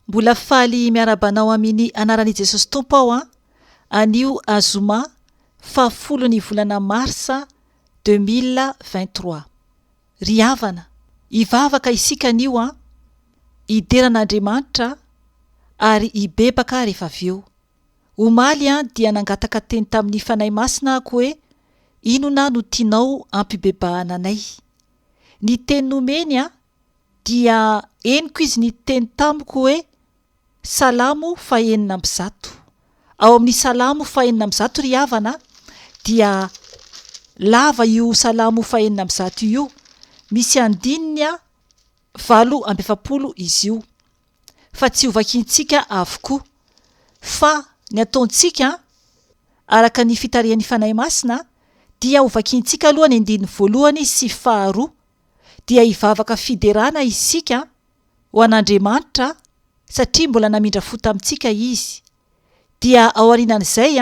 Mbola faly miarabanao amin'ny anaran'i Jesosy Tompo aho anio azoma 10 ny volana Marsa 2023. Ry havana, hivavaka isika anio hideran'Andriamanitra ary hibebaka rehefa avy eo. Omaly dia nangataka teny tamin'ny fanahy masina ako hoe inona no tianao ampibebahana anay. Ny teny nomeny dia eniko izy ny teny tamiko hoe Salamo 4:1. Ao amin'ny Salamo 4:1 ry havana dia lava io Salamo 4:1 io, misy andininy 7:70 izy io, fa tsy hovakintsika avokoa, fa ny ataontsika araka ny fitarian'ny fanahy masina dia hovakintsika aloha ny andininy 1 sy 2 dia hivavaka fiderana isika ho an'Andriamanitra satria mbola namindra fo tamintsika izy. Dia ao aorianan'izay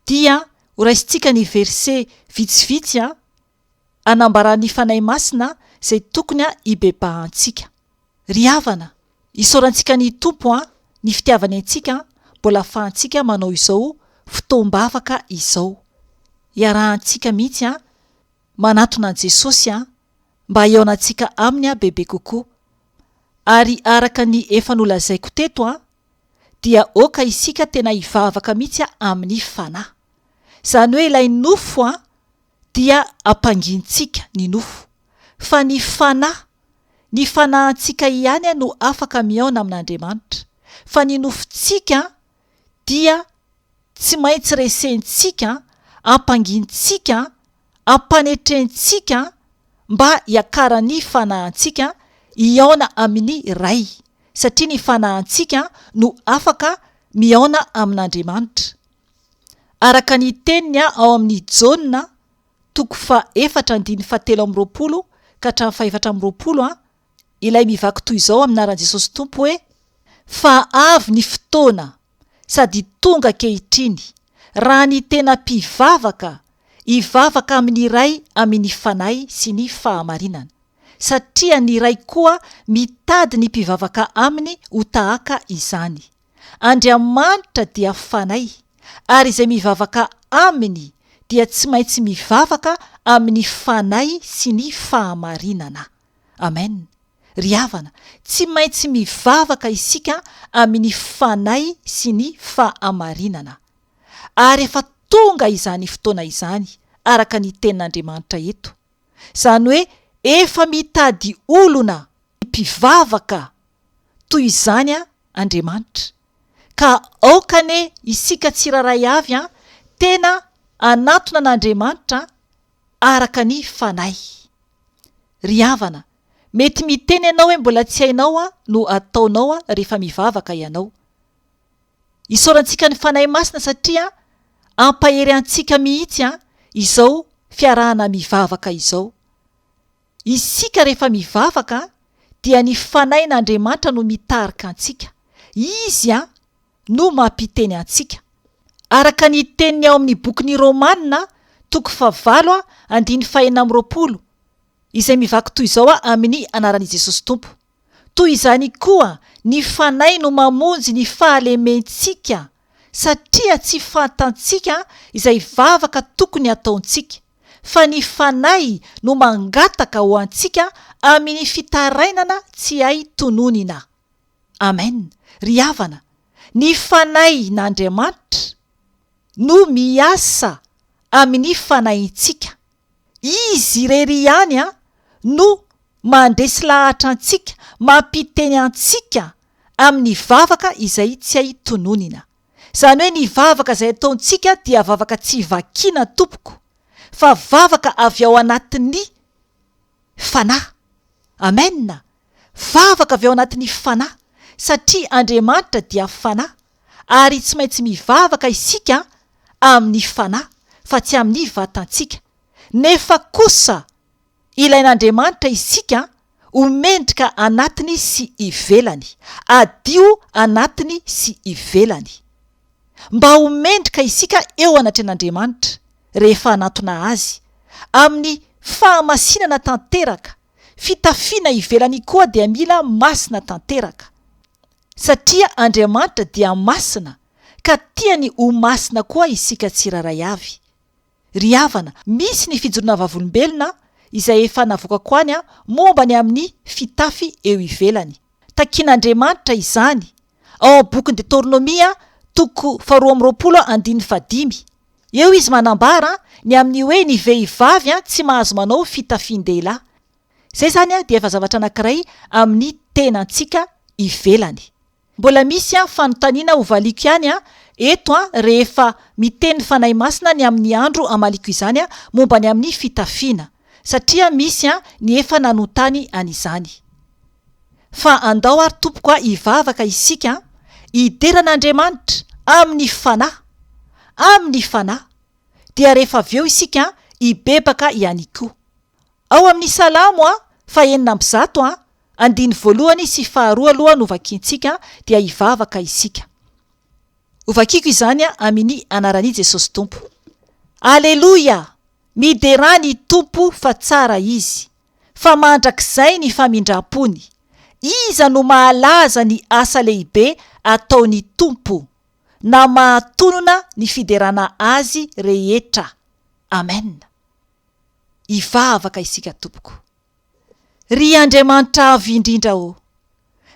dia horaisintsika ny verse vitsivitsy anambaran'ny fanahy masina izay tokony hibebahantsika. Ry havana, isaorantsika ny Tompo ny fitiavany antsika mbola ahafahantsika manao izao fotoam-bavaka izao. Iarahantsika mihitsy manatona an' Jesosy mba hiaonantsika aminy bebe kokoa. Ary araka ny efa nolazaiko teto dia oka isika tena hivavaka mihitsy amin'ny fanahy. Izany hoe ilay nofo dia ampangintsika ny nofo, fa ny fanahintsika ihany no afaka miaona amin'Andriamanitra. Fa ny nofontsika dia tsy maintsy resentsika, ampangintsika, ampanetrentsika mba hiakarany fanahintsika hiaona amin'ny ray, satria ny fanahintsika no afaka miaona amin'Andriamanitra. Araka ny teniny ao amin'ny Jaona 4:7-20 ka hatramin'ny 7:20 ilay mivaky toy izao amin'anaran'i Jesosy Tompo hoe fa avy ny fotoana sady tonga ankehitriny raha ny tena mpivavaka hivavaka amin'ny ray amin'ny fanahy sy ny fahamarinana, satria ny ray koa mitady ny mpivavaka aminy ho tahaka izany. Andriamanitra dia fanahy, ary izay mivavaka aminy dia tsy maintsy mivavaka amin'ny fanahy sy ny fahamarinana. Amen. Ry havana, tsy maintsy mivavaka isika amin'ny fanahy sy ny fahamarinana. Ary efa tonga izany fotoana izany araka ny tenin'Andriamanitra eto. Izany hoe efa mitady olona mpivavaka toy izany Andriamanitra. Ka aokane isika tsiraray avy tena anatona an'Andriamanitra araka ny fanahy. Ry havana, mety miteny ianao hoe mbola tsy hainao no ataonao rehefa mivavaka ianao. Isaorantsika ny fanahy masina satria ampahery antsika mihitsy izao fiarahana mivavaka izao. Isika rehefa mivavaka dia ny fanahin'Andriamanitra no mitarika antsika. Izy no mampiteny antsika. Araka ny teniny ao amin'ny bokin'ny Romanina 5:9-20 izay mivaky toy izao amin'ny anaran'i Jesosy Tompo. Toy izany koa ny fanahy no mamonjy ny fahalementsika, satria tsy fantantsika izay vavaka tokony ataontsika, fa ny fanahy no mangataka ho antsika amin'ny fitarainana tsy hay tononina. Amen. Ry havana, ny fanahy n'Andriamanitra no miasa amin'ny fanahintsika. Izy irery ihany no mandresy lahatra antsika, mampiteny antsika amin'ny vavaka izay tsy hay tononina. Izany hoe ny vavaka izay ataontsika dia vavaka tsy vakiana tompoko, fa vavaka avy ao anatin'ny fanahy. Amen. Vavaka avy ao anatin'ny fanahy, satria Andriamanitra dia fanahy, ary tsy maintsy mivavaka isika amin'ny fanahy fa tsy amin'ny vatantsika. Nefa kosa ilain'Andriamanitra isika homendrika anatiny sy ivelany, adio anatiny sy ivelany, mba homendrika isika eo anatren'Andriamanitra rehefa anatona azy amin'ny fahamasinana tanteraka. Fitafiana ivelany koa dia mila masina tanteraka. satria Andriamanitra dia masina ka tiany ho masina koa isika tsiraray avy. Ry havana, misy ny fijoroana vavolombelona izay efa navoaka koany momba ny amin'ny fitafy eo ivelany. Takian'Andriamanitra izany ao boky Deutéronomia 2:25. Eo izy manambara ny amin'ny hoe ny vehivavy tsy mahazo manao fitafian-dehilahy. Zay zany dia efa zavatra anankiray amin'ny tenantsika ivelany. Mbola misy fanontaniana hovaliko ihany eto rehefa miteny fanahy masina ny amin'ny andro amaliko izany momba ny amin'ny fitafiana, satria misy ny efa nanontany an'izany. Fa andao ary tompoko hivavaka isika hideran'Andriamanitra amin'ny fanahy dia rehefa avy eo isika hibebaka ihany koa. Ao amin'ny Salamo 1:1 sy 2 aloha no vakiantsika dia hivavaka isika. Hovakiko izany amin'ny anaran'i Jesosy Tompo. Aleloia! Miderany Tompo fa tsara izy, fa mandrakizay ny famindram-pony. Iza no mahalaza ny asa lehibe ataony Tompo, na mahatonona ny fiderana azy rehetra. Amen. Hivavaka isika tompoko. Ry Andriamanitra avy indrindra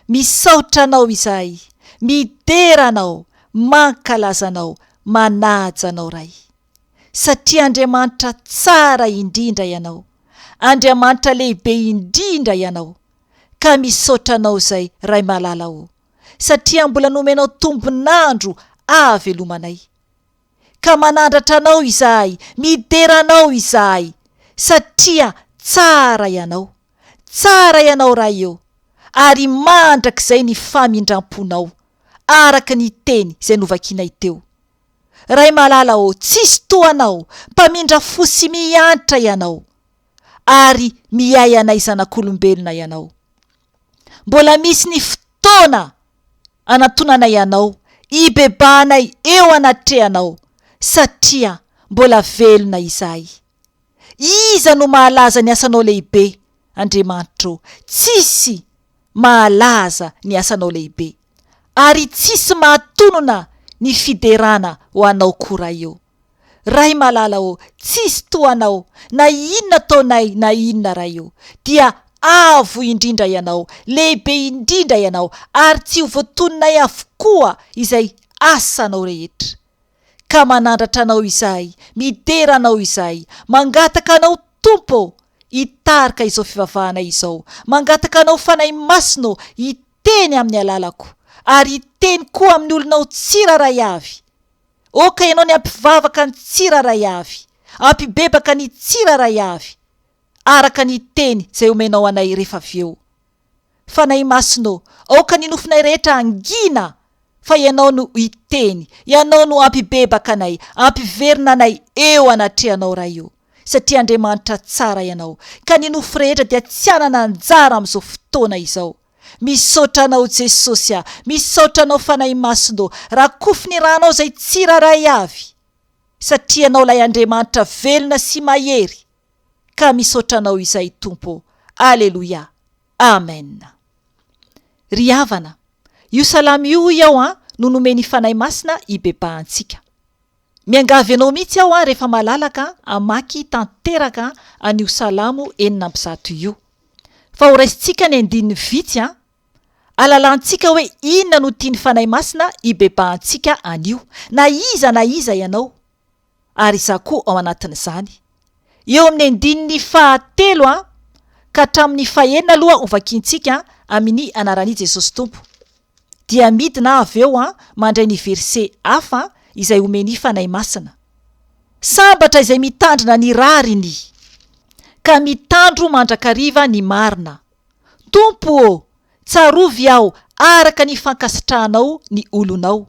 misaotra anao izahay, mideranao, mankalazanao, manajanao ray. Satria Andriamanitra tsara indrindra ianao, Andriamanitra lehibe indrindra ianao, ka misaotra anao izay ray malala satria mbola nomenao tombonandro ahavelomanay. Ka manandratra anao izahay, mideranao izahay, satria tsara ianao ray ary mandrakizay ny famindram-ponao araka ny teny izay novakianay teo. Ray malala tsisy toanao, mpamindra fosy miantra ianao ary miay anay zanak'olombelona ianao. Mbola misy ny fotoana anatonanay ianao, hibebanay eo anatrehanao, satria mbola velona izahay. Iza no mahalaza ny asanao lehibe, Andriamanitra? Tsisy mahalaza ny asanao lehibe, ary tsisy mahatonona ny fiderana ho anao koa eo. Ray malala tsisy toanao, na inona taonay na inona dia avo indrindra ianao, lehibe indrindra ianao, ary tsy ho voatononay avokoa izay asanao rehetra. Ka manandratra anao izahay, mideranao izahay, mangataka anao Tompo hitarika izao fivavahana izao, mangataka anao fanahy masina hiteny amin'ny alalako, ary hiteny koa amin'ny olonao tsiraray avy. Oka ianao ny ampivavaka ny tsiraray avy, ampibebaka ny tsiraray avy, araka ny teny izay omenao anay rehefa avy eo. Fanahy masina, aoka ny nofinay rehetra angina, fa ianao no hiteny, ianao no ampibebaka anay, ampiverina anay eo anatrehanao ray satria Andriamanitra tsara ianao, ka ny nofo rehetra dia tsy anana anjara amin'izao fotoana izao. Misaotra anao Jesosy, misaotra anao fanahy masina, rakofy ny ranao izay tsiraray avy, satria anao lay Andriamanitra velona sy mahery, ka misaotra anao izay Tompo. Aleloia, amen. Ry havana, io salamo io iaho no nomeny fanahy masina hibebahantsika. Miangavy anao mihitsy aho rehefa malalaka amaky tanteraka an'io salamo 4:1 io. Fa ho raisintsika ny andininy vitsy alalantsika hoe inona no tiany fanahy masina hibebahantsika an'io, na iza ianao, ary izaho koa ao anatin'izany. Eo amin'ny andininy 7 ka hatramin'ny 9 aloha ho vakiantsika amin'ny anaran'i Jesosy Tompo. Dia midina avy eo mandray ny verse hafa izay omeny fanahy masina. Sambatra izay mitandrina ny rariny, ka mitandro mandrakariva ny marina. Tompo tsarovy aho araka ny fankasitrahanao ny olonao,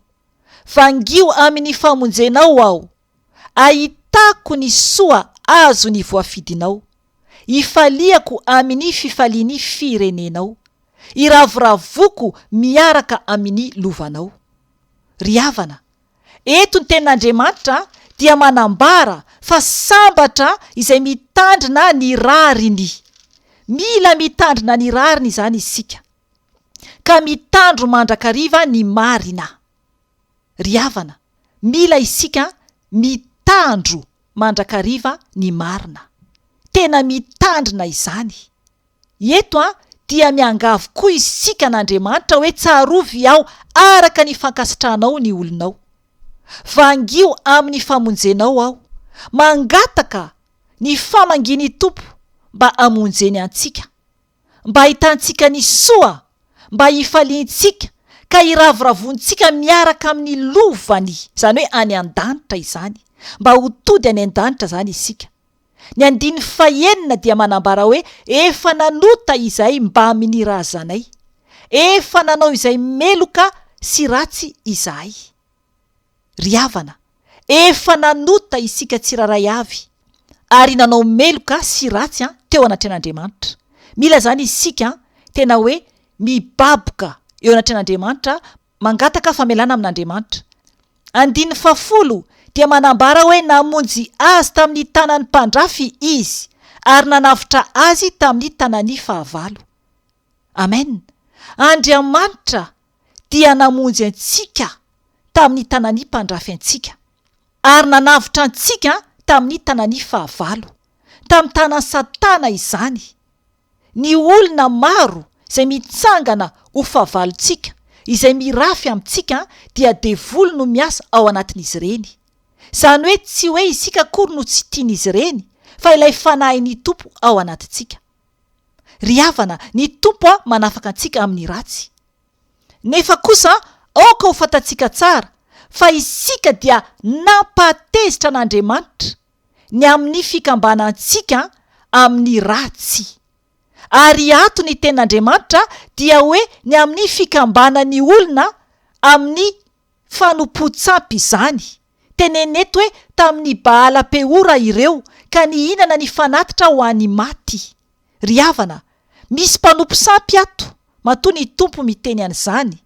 vangio amin'ny famonjenao aho, ahitako ny soa azo ny voafidinao, hifaliako amin'ny fifaliany firenenao, iravoravoko miaraka amin'ny lovanao. Ry havana, eto ny tenin'Andriamanitra dia manambara fa sambatra izay mitandrina ny rariny. Mila mitandrina ny rariny izany isika. ka mitandro mandrakariva ny marina. Ry havana, mila isika mitandro mandrakariva ny marina. Tena mitandrina izany. Eto dia miangavy koa isika n'Andriamanitra hoe tsarovy aho araka ny fankasitranao ny olonao. Vangio amin'ny famonjenao aho, mangataka ny famanginy Tompo mba amonjeny antsika, mba hitantsika ny soa, mba hifaliantsika ka hiravoravontsika miaraka amin'ny lovany, izany hoe any an-danitra izany, mba ho tody any an-danitra izany isika. Ny 9 dia manambara hoe efa nanota izay mba amin'ny razanay, efa nanao izay meloka sy ratsy izahay. Ry havana, efa nanota isika tsiraray avy ary nanao meloka sy ratsy teo anatren'Andriamanitra. Mila zany isika tena hoe mibaboka eo anatren'Andriamanitra, mangataka famelana amin'Andriamanitra. 10 dia manambara hoe namonjy azy tamin'ny tanan'ny mpandrafy izy ary nanavitra azy tamin'ny tanany fahavalo. Amen. Andriamanitra dia namonjy antsika tamin'ny tanany mpandrafy antsika ary nanavitra antsika tamin'ny tanany fahavalo, tamin'ny tanany Satana izany. Ny olona maro izay mitsangana ho fahavalontsika, izay mirafy amintsika dia devoly no miasa ao anatin'izy ireny. Izany hoe tsy hoe isika akory no tsy tian'izy ireny, fa ilay fanahin'ny Tompo ao anatintsika. Ry havana, ny Tompo manafaka antsika amin'ny ratsy. Nefa kosa aoka ho fantatsika tsara fa isika dia nampatezitra n'Andriamanitra ny amin'ny fikambanantsika amin'ny ratsy. Ary ato ny ten'Andriamanitra dia hoe ny amin'ny fikambanan'ny olona amin'ny fanompo-tsampy izany. Teneneto hoe tamin'ny Baala-peora ireo ka nihinana ny fanatitra ho an'ny maty. Ry havana, misy mpanompo sampy ato, matoa ny Tompo miteny an'izany.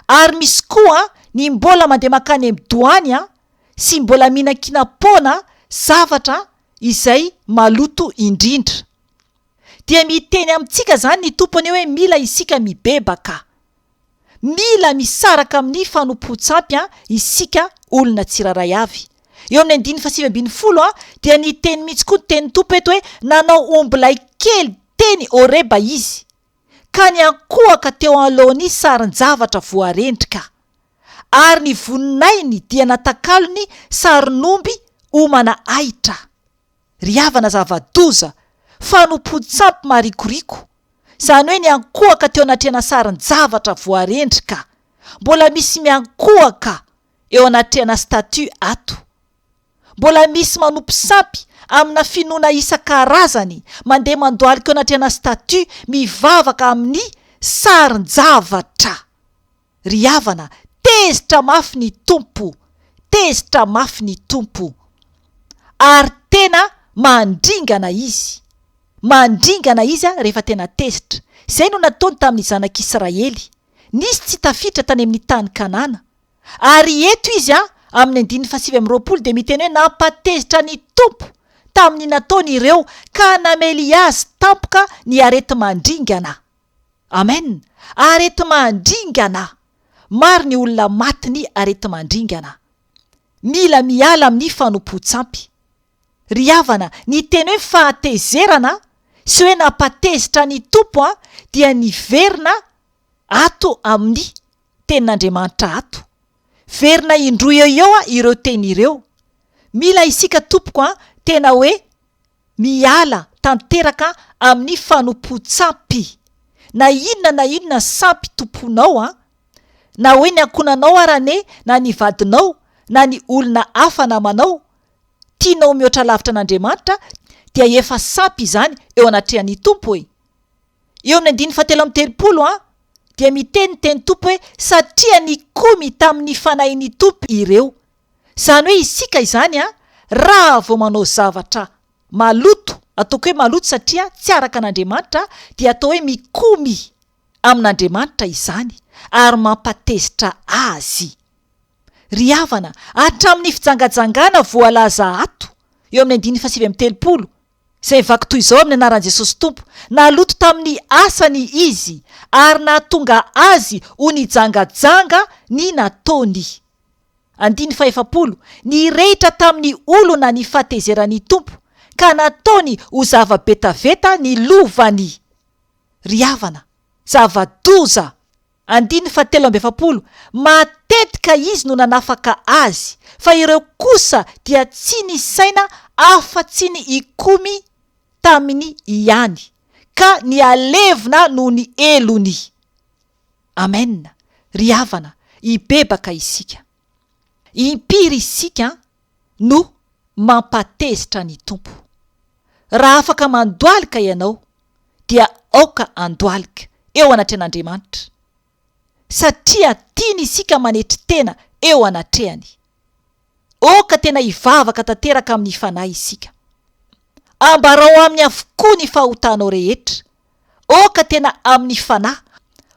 Ary misy koa ny mbola mandeha makany amin'ny doany sy mbola mihinan-kinapona zavatra izay maloto indrindra. Dia miteny amintsika zany ny Tompony hoe mila isika mibebaka, mila misaraka amin'ny fanompo-tsampy isika olona tsiraray avy. Eo amin'ny 9:20 dia ny teny mihitsy koa ny teny Tompo eto hoe nanao ombilay kely teny Oreba izy, ka ny ankohaka teo alohan'ny sarin-javatra voarendrika, ary ny voninainy dia natakalony sarin'omby omana ahitra. Ry havana zava-doza, fanompo-tsampy marikoriko, izany hoe ny ankohaka teo anatrena sarin-javatra voarendrika, mbola misy miankohaka eo anatrena statu ato. Mbola misy manompo sampy amina finoana isan-karazany mandeha mandohalika eo anatrena statu mivavaka amin'ny sarin-javatra. Ry havana, tezitra mafy ny Tompo, tezitra mafy ny Tompo, ary tena mandringana izy. Mandringana izy rehefa tena tezitra. Izay no nataony tamin'ny zanak'Israely. Nisy tsy tafiditra tany amin'ny tany Kanana. Ary eto izy amin'ny 9:20 dia miteny hoe nampatezitra ny Tompo tamin'ny nataony ireo ka namely azy tampoka ny arety mandringana. Amen. Arety mandringana. Maro ny olona matiny arety mandringana. Mila miala amin'ny fanompo-tsampy. Ry havana, ny teny hoe fahatezerana sy hoe nampatezitra ny Tompo dia niverina ato amin'ny tenin'Andriamanitra ato. Verina indroa eo ireo teny ireo. Mila isika Tompoko tena hoe miala tanteraka amin'ny fanompo-tsampy. Na inona sampy tomponao na hoe ny ankonanao arane, na ny vadinao, na ny olona hafa namanao, tianao mihoatra lavitra n'Andriamanitra, dia efa sampy izany eo anatrehan'ny Tompo hoe. Eo amin'ny 9:30 dia miteny teny Tompo hoe satria nikomy tamin'ny fanahin'ny Tompo ireo. Izany hoe isika izany raha vao manao zavatra maloto, ataoko hoe maloto satria tsy araka an'Andriamanitra, dia atao hoe mikomy amin'Andriamanitra izany ary mampatezitra azy. Ry havana, hatramin'ny fijangajangana voalaza ato eo amin'ny 9:30 zay vaky toy izao amin'ny anaran'i Jesosy Tompo, naloto tamin'ny asany izy ary nahatonga azy ho nijangajanga ny nataony. 5 ny rehitra tamin'ny olona ny fahatezerany Tompo ka nataony ho zava-betaveta ny lovany. Ry havana, zava-doza. 7 matetika izy no nanafaka azy, fa ireo kosa dia tsy nisaina afa-tsy ny ikomy taminy ihany, ka ny alevina no ny elony. Amen. Ry havana, ibebaka isika. Impiry isika no mampatezitra ny Tompo. Raha afaka mandoalika ianao, dia aoka andoalika eo anatrehan'Andriamanitra, satria tiany isika manetry tena eo anatrehany. Oka tena hivavaka tanteraka amin'ny fanahy isika, ambarao amin'ny avokoa ny fahotanao rehetra. Oka tena amin'ny fanahy,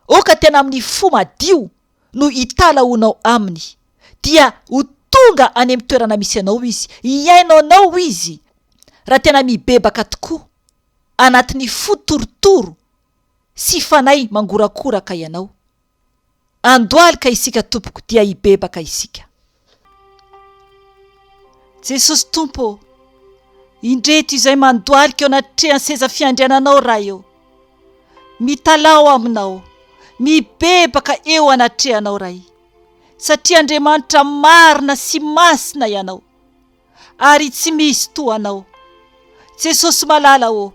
oka tena amin'ny fo madio no hitalaonao aminy, dia ho tonga any amin'ny toerana misy anao izy, hiainao anao izy raha tena mibebaka tokoa anatin'ny fo torotoro sy fanahy mangorakoraka ianao. Andoalika isika tompoko, dia hibebaka isika. Jesosy Tompo, indreto izay mandoalika eo anatrehany seza fiandriananao raha eo, mitalao aminao, mibebaka eo anatrehanao raha, satria Andriamanitra marina sy masina ianao, ary tsy misy toanao. Jesosy malala o,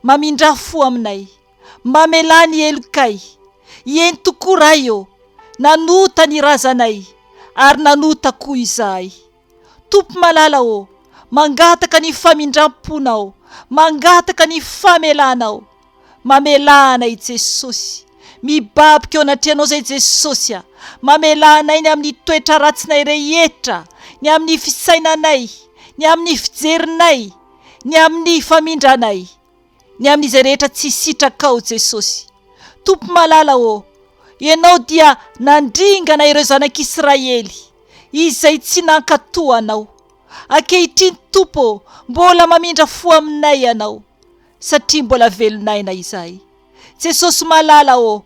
mamindra fo aminay, mamelany elokay, eny tokoa raha eo, nanota ny razanay ary nanota koa izahay. Tompo malala o, mangataka ny famindram-ponao, mangataka ny famelanao, mamelanay Jesosy, mibabika eo anatrehanao zay Jesosy, mamelanay ny amin'ny toetra ratsinay rehetra, ny amin'ny fisainanay, ny amin'ny fijerinay, ny amin'ny famindranay, ny amin'izay rehetra tsy sitrakao Jesosy. Tompo malala o, ianao dia nandringana ireo zanak'Israely izay tsy nankatoanao. Ankehitriny Tompo, mbola mamindra fo aminay ianao, satria mbola velonaina izahay. Jesosy malala o,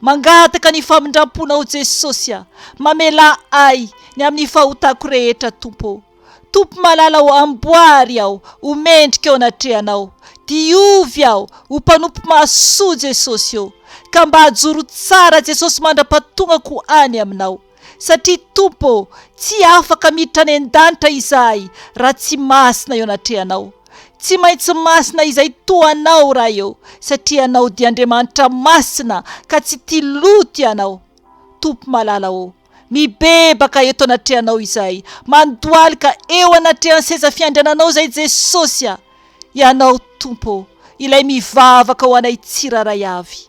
mangataka ny famindram-ponao Jesosy, mamela ay ny amin'ny fahotako rehetra Tompo. Tompo malala o, amboary aho ho mendrika eo anatrehanao, diovy aho ho mpanompo mahasoa Jesosy eo, ka mba hajoro tsara Jesosy mandra-patongako any aminao, satria Tompo tsy afaka miditra any an-danitra izahay raha tsy masina eo anatrehanao. Tsy maintsy masina izay toanao raha eo, satria anao dia Andriamanitra masina ka tsy tia loto ianao. Tompo malala o, mibebaka eto anatrehanao izahay, mandoalika eo anatrehan'ny seza fiandriananao zay Jesosy, ianao Tompo, ilay mivavaka ho anay tsiraray avy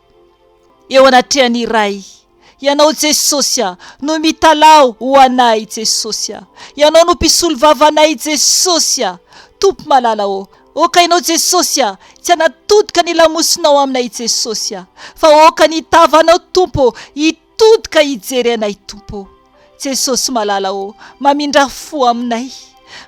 eo anatrehan'ny ray. Ianao Jesosy no mitalao ho anay Jesosy, ianao no mpisolo vavanay Jesosy. Tompo malala o, oka ianao Jesosy tsy hanatodika ny lamosinao aminay Jesosy, fa oka ny tavanao Tompo hitodika hijery anay Tompo. Jesosy malala o, mamindra fo aminay,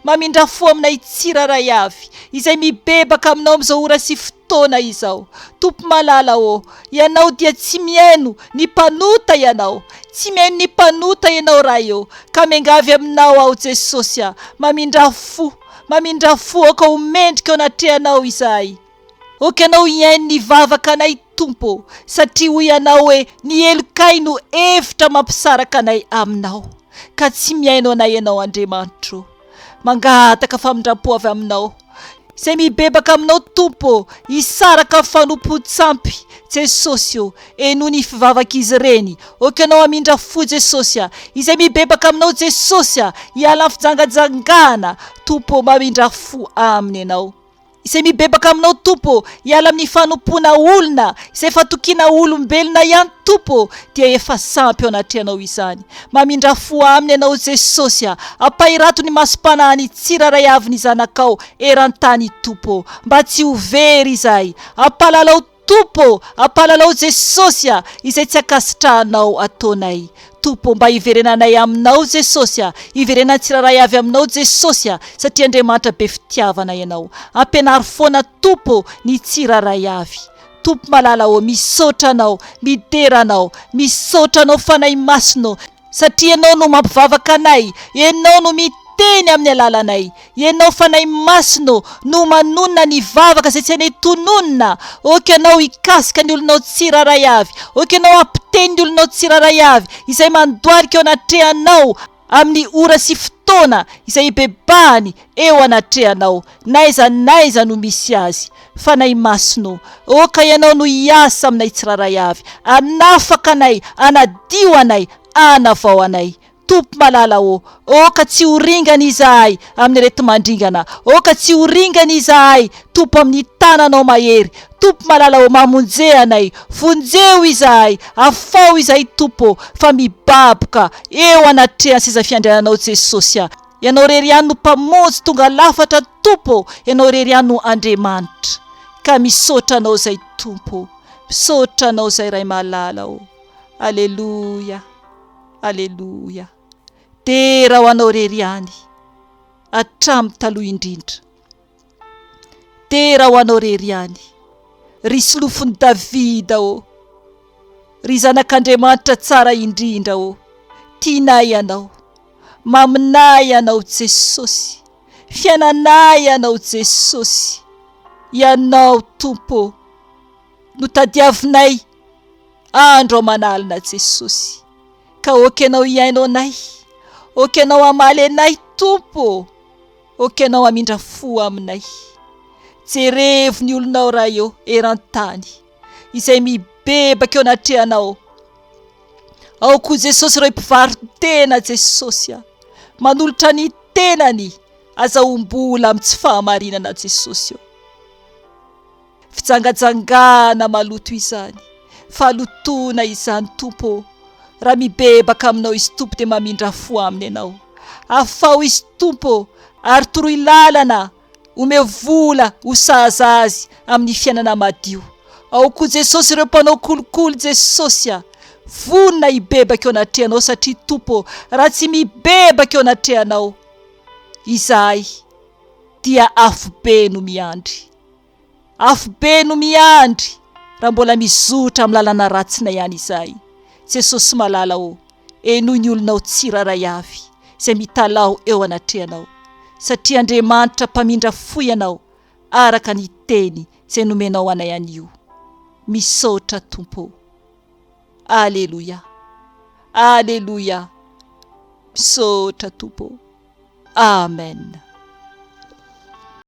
mamindra fo aminay tsiraray avy izay mibebaka aminao amin'izao ora sy fotoana izao. Tompo malala o, ianao dia tsy mihaino ny mpanota ianao, tsy mihaino ny mpanota ianao raha eo, ka miangavy aminao aho Jesosy, mamindra fo oka ho mendrika eo anatrehanao izahay. Oka ianao hihaino ny vavaka anay Tompo, satria ho ianao hoe ny elokay no hevitra mampisaraka anay aminao, ka tsy mihaino anay ianao Andriamanitra. Mangataka famindram-po avy aminao, izay mibebaka aminao Tompo, hisaraka fanompo-tsampy Jesosy eo, eno ny fivavaka izy reny. Oka ianao hamindra fo Jesosy, izay mibebaka aminao Jesosy, hiala fijangajangana Tompo, mamindra fo aminy ianao. Izay mibebaka aminao Tompo, hiala amin'ny fanompona olona izay fatokiana olombelona ihany Tompo, dia efa sampy eo anatrehanao izany. Mamindra fo aminy ianao Jesosy, ampahirato ny masom-panahiny tsiraray avy ny zanakao eran-tany Tompo, mba tsy ho very izahay, ampalalao Tompo, ampalalao Jesosy izay tsy akasitrahanao ataonay. Tompo, mba iverenanay aminao Jesosy iverenany tsiraray avy aminao Jesosy satria Andriamanitra be fitiavana ianao. Ampianary foana Tompo ny tsiraray avy. Tompo malala misaotra anao, mideranao, misaotra anao fanahy masino satria ianao no mampivavaka anay, ianao no miteny amin'ny alalanay, ianao fanahy masino no manonona ny vavaka izay tsy anay tononona. Oka ianao hikasika ny olonao tsiraray avy, oka ianao hampiteny ny olonao tsiraray avy izay mandoarika eo anatrehanao amin'ny ora sy fotoana izay ibebahany eo anatrehanao, naiza no misy azy. Fanahy masino, oka ianao no hiasa aminay tsiraray avy, anafaka anay, anadio anay, anavao anay. Tompo malala oka tsy horingana izahay amin'ny arety mandringana, oka tsy horingana izahay Tompo amin'ny tananao mahery. Tompo malala mamonjea anay, vonjeo izahay, afao izahay Tompo fa mibaboka eo anatrehany seza fiandriananao Jesosy. Ianao rery ihany no mpamonjy tonga lafatra Tompo, ianao rery ihany no Andriamanitra. Ka misaotra anao zay Tompo, misaotra anao zay Ray malala Aleluia, aleluia. Tera ho anao rery ihany hatramin'ny taloha indrindra. Tera ho anao rery ihany ry solofony Davida ry zanak'Andriamanitra tsara indrindra tianay ianao, maminay ianao Jesosy, fiainanay ianao Jesosy. Ianao Tompo no tadiavinay andro manalina Jesosy, ka oka ianao hiainao anay, oka ianao hamaly anay Tompo, oka ianao hamindra fo aminay. Jerevo ny olonao raha eo eran-tany izay mibebaka eo anatrehanao. Ao koa Jesosy ireo mpivarotena Jesosy manolotra ny tenany azahoam-bola amin'ny tsy fahamarinana Jesosy. Fijangajangana maloto izany, fahalotona izany Tompo. Raha mibebaka aminao izy Tompo dia mamindra fo aminy ianao. Afao izy Tompo ary toroy lalana, omeo vola ho sahaza azy amin'ny fiainana madio. Ao koa Jesosy ireo mpanao kolikoly Jesosy vonona hibebaka eo anatrehanao satria Tompo raha tsy mibebaka eo anatrehanao izahay dia afobe no miandry. Afobe no miandry raha mbola mizotra amin'ny lalana ratsina ihany izahay. Jesosy malala enoy ny olonao tsiraray avy izay mitalao eo anatrehanao satria Andriamanitra mpamindra fo ianao araka ny teny izay nomenao anay anio. Misaotra Tompo. Aleluia, aleluia. Misaotra Tompo. Amen.